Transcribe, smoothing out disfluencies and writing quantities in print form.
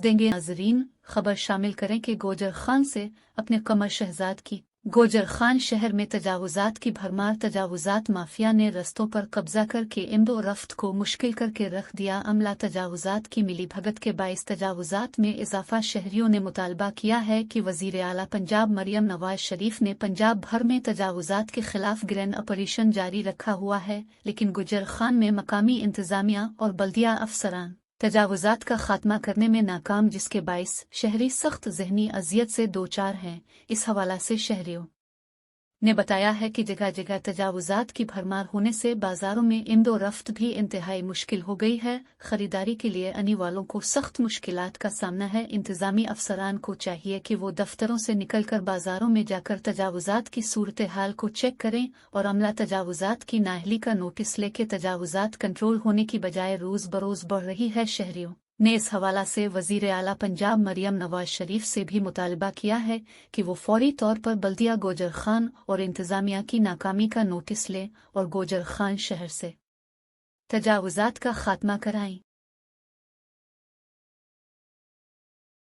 देंगे नाजरीन। खबर शामिल करें कि गोजर खान से अपने कमर शहजाद की। गोजर खान शहर में तजावुजात की भरमार। तजावुजात माफिया ने रस्तों पर कब्जा करके इम्दो रफ्त को मुश्किल करके रख दिया। अमला तजावुजात की मिली भगत के बाइस तजावुजात में इजाफा। शहरियों ने मुतालबा किया है कि वजीर आला पंजाब मरियम नवाज शरीफ ने पंजाब भर में तजावुजात के खिलाफ ग्रैंड ऑपरेशन जारी रखा हुआ है, लेकिन गुजर खान में मकामी इंतजामिया और बल्दिया अफसरान तजावुजात का खात्मा करने में नाकाम, जिसके बाइस शहरी सख्त जहनी अजियत से दो चार हैं। इस हवाला से शहरियों ने बताया है कि जगह जगह तजावुजात की भरमार होने से बाजारों में इम्दो रफ्त भी इंतहाई मुश्किल हो गई है। खरीदारी के लिए आने वालों को सख्त मुश्किलात का सामना है। इंतजामी अफसरान को चाहिए कि वो दफ्तरों से निकलकर बाजारों में जाकर तजावुजात की सूरत हाल को चेक करें और अमला तजावुजात की नाअहली का नोटिस लेके तजावुजात कंट्रोल होने की बजाय रोज बरोज बढ़ रही है। शहरियों ने इस हवाला से वजीर आला पंजाब मरियम नवाज शरीफ से भी मुतालबा किया है कि वो फौरी तौर पर बल्दिया गोजर खान और इंतजामिया की नाकामी का नोटिस लें और गोजर खान शहर से तजावुजात का खात्मा कराएं।